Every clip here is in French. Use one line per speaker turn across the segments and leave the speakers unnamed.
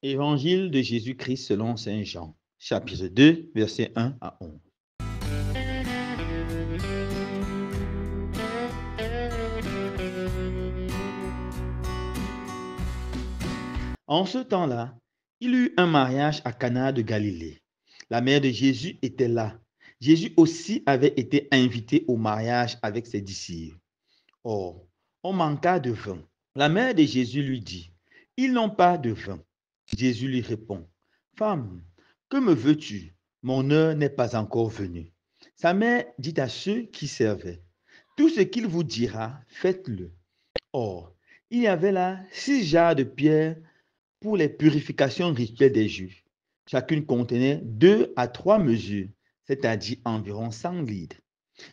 Évangile de Jésus-Christ selon saint Jean, chapitre 2, versets 1 à 11. En ce temps-là, il y eut un mariage à Cana de Galilée. La mère de Jésus était là. Jésus aussi avait été invité au mariage avec ses disciples. Or, on manqua de vin. La mère de Jésus lui dit, ils n'ont pas de vin. Jésus lui répond, femme, que me veux-tu? Mon heure n'est pas encore venue. Sa mère dit à ceux qui servaient, tout ce qu'il vous dira, faites-le. Or, il y avait là 6 jarres de pierre pour les purifications rituelles des Juifs. Chacune contenait 2 à 3 mesures, c'est-à-dire environ 100 litres.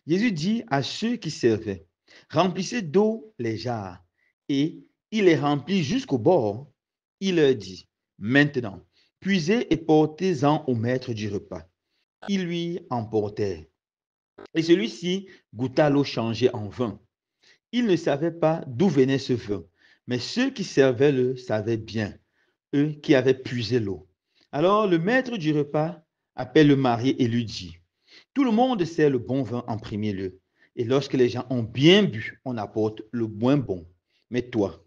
Jésus dit à ceux qui servaient, remplissez d'eau les jarres. Et il les remplit jusqu'au bord. Il leur dit, maintenant, puisez et portez-en au maître du repas. Ils lui emportèrent. Et celui-ci goûta l'eau changée en vin. Il ne savait pas d'où venait ce vin, mais ceux qui servaient le savaient bien, eux qui avaient puisé l'eau. Alors le maître du repas appelle le marié et lui dit, tout le monde sert le bon vin en premier lieu, et lorsque les gens ont bien bu, on apporte le moins bon. Mais toi,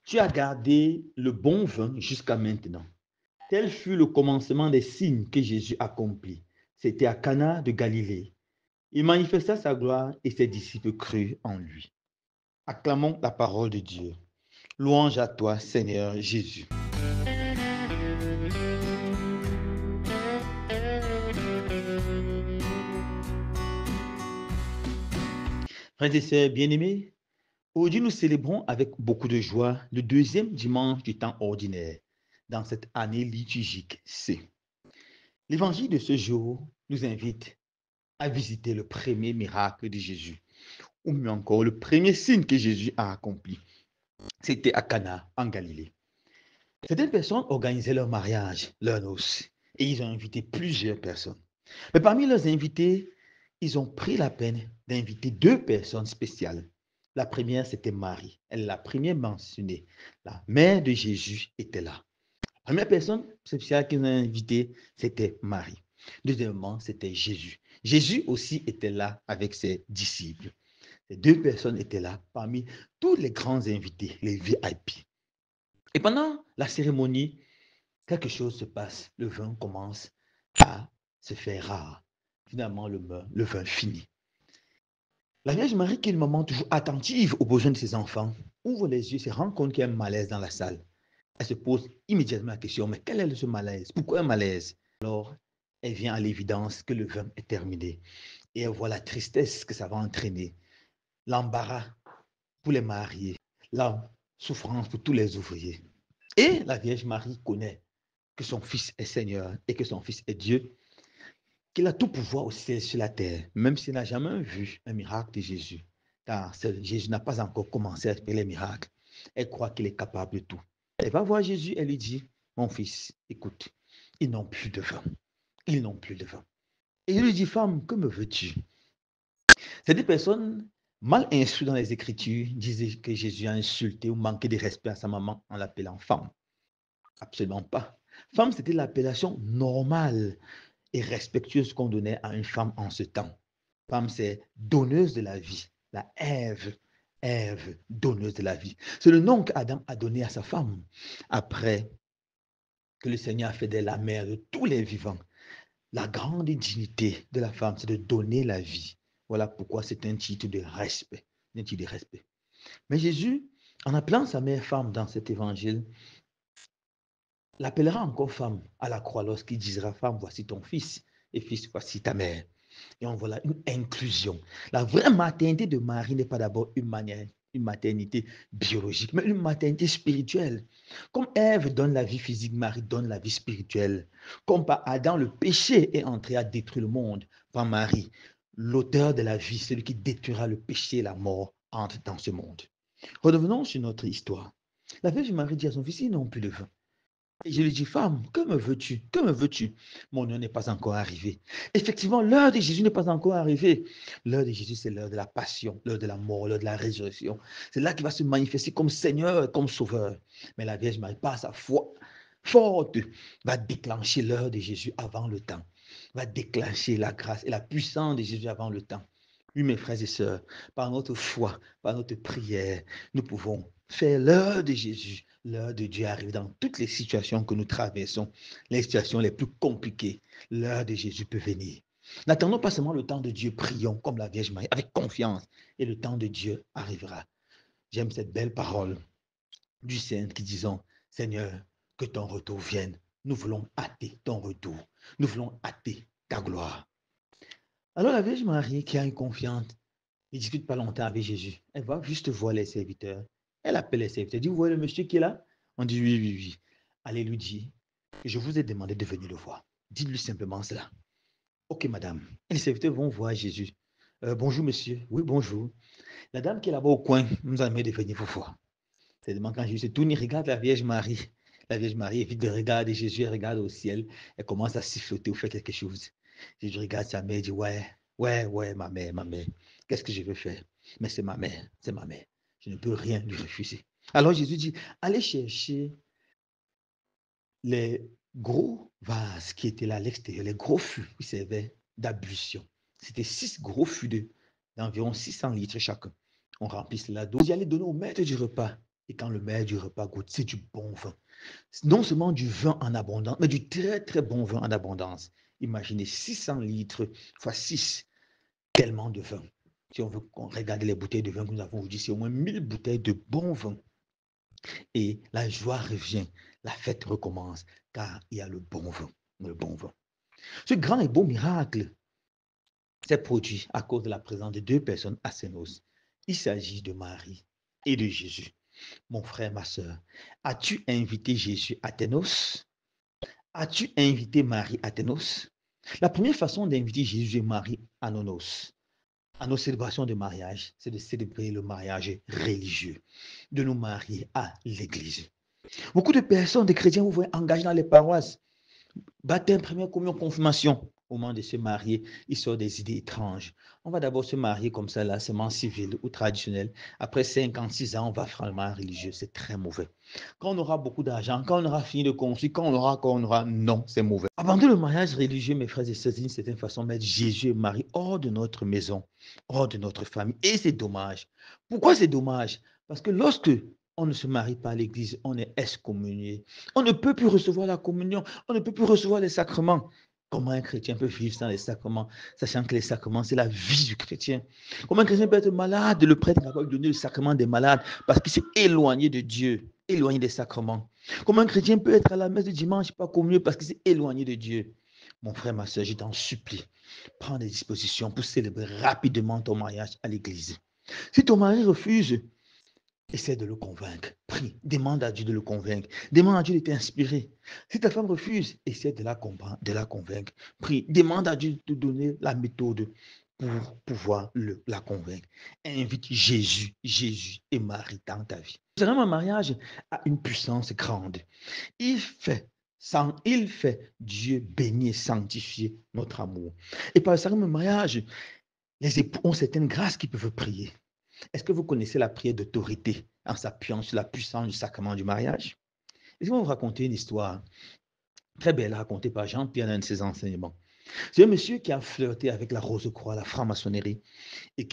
tu as gardé le bon vin jusqu'à maintenant. Tel fut le commencement des signes que Jésus accomplit. C'était à Cana de Galilée. Il manifesta sa gloire et ses disciples crurent en lui. Acclamons la parole de Dieu. Louange à toi, Seigneur Jésus. Frères et sœurs bien-aimés, aujourd'hui nous célébrons avec beaucoup de joie le deuxième dimanche du temps ordinaire dans cette année liturgique C. L'évangile de ce jour nous invite à visiter le premier miracle de Jésus, ou mieux encore le premier signe que Jésus a accompli. C'était à Cana, en Galilée. Certaines personnes organisaient leur mariage, leur noces, et ils ont invité plusieurs personnes. Mais parmi leurs invités, ils ont pris la peine d'inviter 2 personnes spéciales. La première, c'était Marie. Elle est la première mentionnée. La mère de Jésus était là. La première personne spéciale qu'ils ont invitée, c'était Marie. Deuxièmement, c'était Jésus. Jésus aussi était là avec ses disciples. Ces 2 personnes étaient là parmi tous les grands invités, les VIP. Et pendant la cérémonie, quelque chose se passe. Le vin commence à se faire rare. Finalement, le vin finit. La Vierge Marie, qui est une maman toujours attentive aux besoins de ses enfants, ouvre les yeux, se rend compte qu'il y a un malaise dans la salle. Elle se pose immédiatement la question, mais quel est ce malaise? Pourquoi un malaise? Alors, elle vient à l'évidence que le vin est terminé. Et elle voit la tristesse que ça va entraîner, l'embarras pour les mariés, la souffrance pour tous les ouvriers. Et la Vierge Marie connaît que son Fils est Seigneur et que son Fils est Dieu, qu'il a tout pouvoir au ciel et sur la terre, même s'il n'a jamais vu un miracle de Jésus. Car Jésus n'a pas encore commencé à faire les miracles. Elle croit qu'il est capable de tout. Elle va voir Jésus, elle lui dit, mon fils, écoute, ils n'ont plus de vin. Ils n'ont plus de vin. Et il lui dit, femme, que me veux-tu? C'est des personnes mal instruites dans les Écritures disaient que Jésus a insulté ou manqué de respect à sa maman en l'appelant femme. Absolument pas. Femme, c'était l'appellation normale et respectueuse qu'on donnait à une femme en ce temps. Femme, c'est donneuse de la vie, la Ève, Ève, donneuse de la vie. C'est le nom qu'Adam a donné à sa femme après que le Seigneur a fait d'elle la mère de tous les vivants. La grande dignité de la femme, c'est de donner la vie. Voilà pourquoi c'est un titre de respect. Un titre de respect. Mais Jésus, en appelant sa mère femme dans cet évangile, l'appellera encore femme à la croix lorsqu'il dira, femme, voici ton fils, et fils, voici ta mère. Et on voit là une inclusion. La vraie maternité de Marie n'est pas d'abord une maternité biologique, mais une maternité spirituelle. Comme Ève donne la vie physique, Marie donne la vie spirituelle. Comme par Adam, le péché est entré à détruire le monde. Par Marie, l'auteur de la vie, celui qui détruira le péché et la mort, entre dans ce monde. Revenons sur notre histoire. La Vierge Marie dit à son fils, ils n'ont plus de vin. Et je lui dis, femme, que me veux-tu? Que me veux-tu? Mon heure n'est pas encore arrivée. Effectivement, l'heure de Jésus n'est pas encore arrivée. L'heure de Jésus, c'est l'heure de la passion, l'heure de la mort, l'heure de la résurrection. C'est là qu'il va se manifester comme Seigneur, comme Sauveur. Mais la Vierge Marie, par sa foi, forte va déclencher l'heure de Jésus avant le temps, va déclencher la grâce et la puissance de Jésus avant le temps. Oui, mes frères et sœurs, par notre foi, par notre prière, nous pouvons faire l'heure de Jésus. L'heure de Dieu arrive dans toutes les situations que nous traversons, les situations les plus compliquées. L'heure de Jésus peut venir. N'attendons pas seulement le temps de Dieu, prions comme la Vierge Marie, avec confiance, et le temps de Dieu arrivera. J'aime cette belle parole du Saint qui disons, Seigneur, que ton retour vienne. Nous voulons hâter ton retour. Nous voulons hâter ta gloire. Alors la Vierge Marie, qui a une confiance, ne discute pas longtemps avec Jésus. Elle va juste voir les serviteurs. Elle appelle les serviteurs. Elle dit, vous voyez le monsieur qui est là? On dit, oui, oui, oui. Allez lui dire que je vous ai demandé de venir le voir. Dites-lui simplement cela. Ok, madame. Et les serviteurs vont voir Jésus. Bonjour, monsieur. Oui, bonjour. La dame qui est là-bas au coin nous a demandé de venir vous voir. C'est demandé quand Jésus se tourne, il regarde la Vierge Marie. La Vierge Marie évite de regarder Jésus, elle regarde au ciel. Elle commence à siffloter ou faire quelque chose. Jésus regarde sa mère et dit, ouais, ma mère, ma mère. Qu'est-ce que je veux faire? Mais c'est ma mère, c'est ma mère. Je ne peux rien lui refuser. Alors Jésus dit, allez chercher les gros vases qui étaient là à l'extérieur, les gros fûts qui servaient d'ablution. C'était 6 gros fûts d'environ 600 litres chacun. On remplit cela d'eau. Vous allez donner au maître du repas. Et quand le maître du repas goûte, c'est du bon vin. Non seulement du vin en abondance, mais du très, très bon vin en abondance. Imaginez 600 litres fois 6, tellement de vin. Si on veut regarder les bouteilles de vin que nous avons aujourd'hui, c'est au moins 1000 bouteilles de bon vin. Et la joie revient, la fête recommence, car il y a le bon vin, le bon vin. Ce grand et beau miracle s'est produit à cause de la présence de 2 personnes à ces noces. Il s'agit de Marie et de Jésus. Mon frère, ma soeur, as-tu invité Jésus à tes noces? As-tu invité Marie à tes noces? La première façon d'inviter Jésus et Marie à nos noces, à nos célébrations de mariage, c'est de célébrer le mariage religieux, de nous marier à l'église. Beaucoup de personnes, des chrétiens, vous voyez, engagés dans les paroisses, baptême, première communion, confirmation. Au moment de se marier, ils sortent des idées étranges. On va d'abord se marier comme ça, là, seulement civil ou traditionnel. Après 56 ans, on va faire le mariage religieux. C'est très mauvais. Quand on aura beaucoup d'argent, quand on aura fini de construire, quand on aura, non, c'est mauvais. Abandonner le mariage religieux, mes frères et sœurs, c'est une certaine façon de mettre Jésus et Marie hors de notre maison, hors de notre famille. Et c'est dommage. Pourquoi c'est dommage? Parce que lorsque on ne se marie pas à l'église, on est excommunié. On ne peut plus recevoir la communion, on ne peut plus recevoir les sacrements. Comment un chrétien peut vivre sans les sacrements, sachant que les sacrements, c'est la vie du chrétien? Comment un chrétien peut être malade, le prêtre est capable de donner le sacrement des malades parce qu'il s'est éloigné de Dieu, éloigné des sacrements? Comment un chrétien peut être à la messe de dimanche, pas communier parce qu'il s'est éloigné de Dieu? Mon frère, ma soeur, je t'en supplie, prends des dispositions pour célébrer rapidement ton mariage à l'église. Si ton mari refuse, essaie de le convaincre. Prie. Demande à Dieu de le convaincre. Demande à Dieu de t'inspirer. Si ta femme refuse, essaie de la convaincre. Prie. Demande à Dieu de te donner la méthode pour pouvoir la convaincre. Invite Jésus et Marie dans ta vie. Un mariage a une puissance grande. Il fait Dieu bénir et sanctifier notre amour. Et par le sacrement mariage, les époux ont certaines grâces qui peuvent prier. Est-ce que vous connaissez la prière d'autorité en s'appuyant sur la puissance du sacrement du mariage? Je vais vous raconter une histoire très belle racontée par Jean-Pierre dans un de ses enseignements. C'est un monsieur qui a flirté avec la Rose-Croix, la franc-maçonnerie, et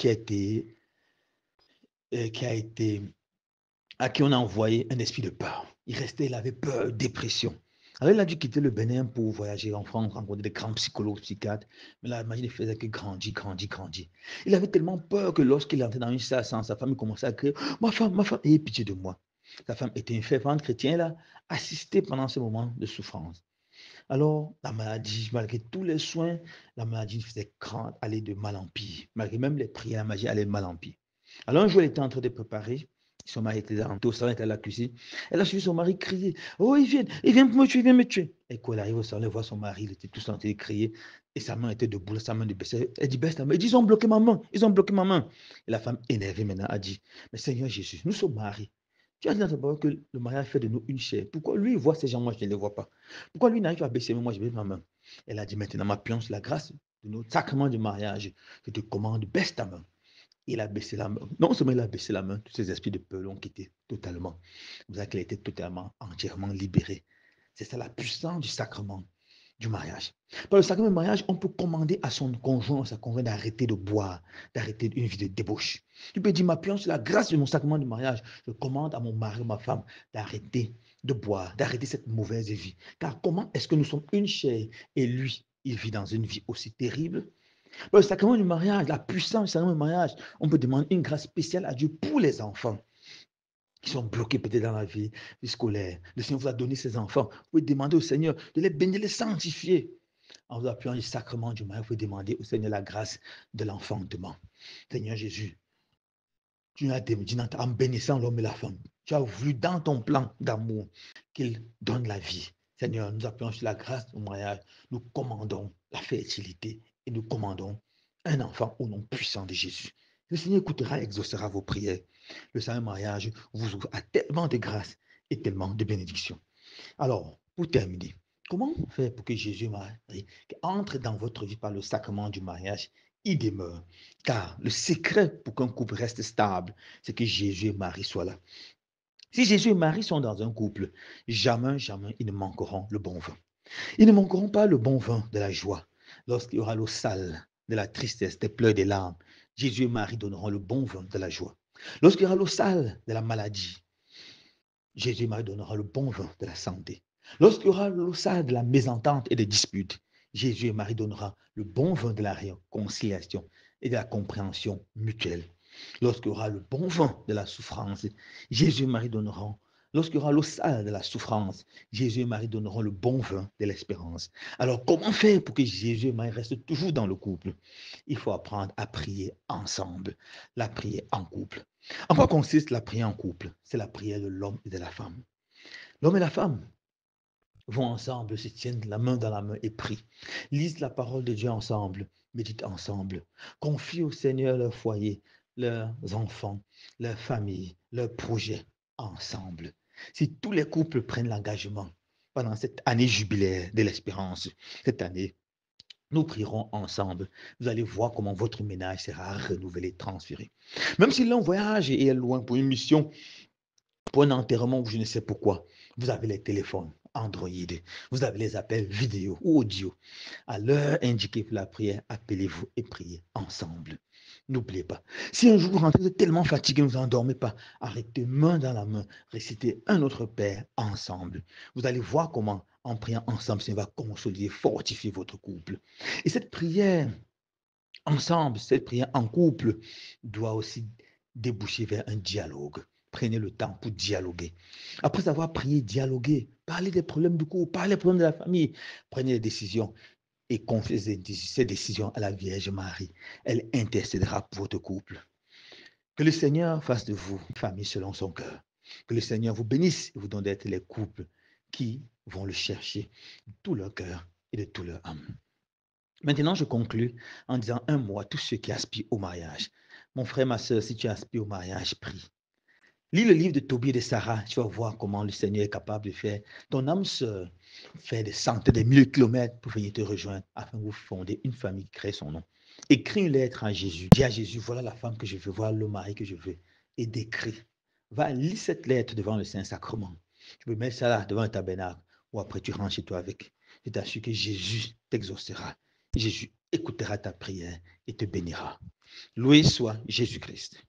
à qui on a envoyé un esprit de peur. Il avait peur, dépression. Alors il a dû quitter le Bénin pour voyager en France, rencontrer des grands psychologues, psychiatres. Mais la magie ne faisait que grandir, grandir, grandir. Il avait tellement peur que lorsqu'il entrait dans une salle sans sa femme, il commençait à crier, ma femme, ayez pitié de moi. Sa femme était une fervente chrétienne, elle a assisté pendant ce moment de souffrance. Alors, la maladie, malgré tous les soins, la maladie faisait aller de mal en pire. Malgré même les prières, la magie allait de mal en pire. Alors, un jour, elle était en train de préparer. Son mari était dans au salon, était à la cuisine. Elle a suivi son mari crier. Oh, il vient me tuer, il vient me tuer. Et quand elle arrive au salon, elle voit son mari, il était tout en train de crier. Et sa main était debout, sa main de baisser. Elle dit, baisse ta main. Il dit, ils ont bloqué ma main, ils ont bloqué ma main. Et la femme, énervée maintenant, a dit, mais Seigneur Jésus, nous sommes mariés. Tu as dit dans ta parole que le mariage fait de nous une chair. Pourquoi lui, il voit ces gens, moi, je ne les vois pas? Pourquoi lui n'arrive pas à baisser, mais moi, je baisse ma main? Elle a dit, maintenant, ma sur la grâce de notre sacrement du mariage. Je te commande, baisse ta main. Il a baissé la main. Non seulement il a baissé la main, tous ces esprits de peur l'ont quitté totalement. Vous savez qu'elle était totalement, entièrement libérée. C'est ça la puissance du sacrement du mariage. Par le sacrement du mariage, on peut commander à son conjoint, à sa conjointe d'arrêter de boire, d'arrêter une vie de débauche. Tu peux dire, m'appuyant sur la grâce de mon sacrement du mariage, je commande à mon mari ou ma femme d'arrêter de boire, d'arrêter cette mauvaise vie. Car comment est-ce que nous sommes une chair et lui, il vit dans une vie aussi terrible? Par le sacrement du mariage, la puissance du sacrement du mariage, on peut demander une grâce spéciale à Dieu pour les enfants qui sont bloqués peut-être dans la vie scolaire. Le Seigneur vous a donné ses enfants. Vous pouvez demander au Seigneur de les bénir, de les sanctifier. En vous appuyant du sacrement du mariage, vous pouvez demander au Seigneur la grâce de l'enfantement. Seigneur Jésus, tu as dit en bénissant l'homme et la femme. Tu as voulu dans ton plan d'amour qu'il donne la vie. Seigneur, nous appuyons sur la grâce du mariage. Nous commandons la fertilité et nous commandons un enfant au nom puissant de Jésus. Le Seigneur écoutera et exaucera vos prières. Le Saint mariage vous ouvre à tellement de grâce et tellement de bénédictions. Alors, pour terminer, comment faire pour que Jésus Marie entre dans votre vie par le sacrement du mariage? Il demeure. Car le secret pour qu'un couple reste stable, c'est que Jésus et Marie soient là. Si Jésus et Marie sont dans un couple, jamais, jamais ils ne manqueront le bon vin. Ils ne manqueront pas le bon vin de la joie. Lorsqu'il y aura l'eau sale de la tristesse, des pleurs, des larmes, Jésus et Marie donneront le bon vin de la joie. Lorsqu'il y aura l'eau sale de la maladie, Jésus et Marie donnera le bon vin de la santé. Lorsqu'il y aura l'eau sale de la mésentente et des disputes, Jésus et Marie donnera le bon vin de la réconciliation et de la compréhension mutuelle. Lorsqu'il y aura le bon vin de la souffrance, Jésus et Marie donneront. Lorsqu'il y aura l'eau sale de la souffrance, Jésus et Marie donneront le bon vin de l'espérance. Alors, comment faire pour que Jésus et Marie restent toujours dans le couple? Il faut apprendre à prier ensemble, la prière en couple. En quoi consiste la prière en couple? C'est la prière de l'homme et de la femme. L'homme et la femme vont ensemble, se tiennent la main dans la main et prient. Lisent la parole de Dieu ensemble, méditent ensemble, confient au Seigneur leur foyer, leurs enfants, leur famille, leurs projets ensemble. Si tous les couples prennent l'engagement pendant cette année jubilaire de l'espérance, cette année, nous prierons ensemble. Vous allez voir comment votre ménage sera renouvelé, transféré. Même si l'on voyage et est loin pour une mission, pour un enterrement ou je ne sais pourquoi, vous avez les téléphones Android, vous avez les appels vidéo ou audio. À l'heure indiquée pour la prière, appelez-vous et priez ensemble. N'oubliez pas, si un jour vous rentrez, vous êtes tellement fatigué, ne vous endormez pas, arrêtez main dans la main, récitez un autre Père ensemble. Vous allez voir comment, en priant ensemble, ça va consolider, fortifier votre couple. Et cette prière ensemble, cette prière en couple doit aussi déboucher vers un dialogue. Prenez le temps pour dialoguer. Après avoir prié, dialoguer, parlez des problèmes du couple, parlez des problèmes de la famille, prenez des décisions et confiez ces décisions à la Vierge Marie. Elle intercédera pour votre couple. Que le Seigneur fasse de vous une famille selon son cœur. Que le Seigneur vous bénisse et vous donne d'être les couples qui vont le chercher de tout leur cœur et de tout leur âme. Maintenant, je conclus en disant un mot à tous ceux qui aspirent au mariage. Mon frère, ma soeur, si tu aspires au mariage, prie. Lis le livre de Tobie et de Sarah, tu vas voir comment le Seigneur est capable de faire ton âme sœur faire des centaines, des milliers de kilomètres pour venir te rejoindre afin que vous fondez une famille qui crée son nom. Écris une lettre à Jésus. Dis à Jésus, voilà la femme que je veux, voilà le mari que je veux. Et décris. Va, lis cette lettre devant le Saint-Sacrement. Tu peux mettre ça là devant le tabernacle ou après tu rentres chez toi avec. Je t'assure que Jésus t'exaucera. Jésus écoutera ta prière et te bénira. Loué soit Jésus-Christ.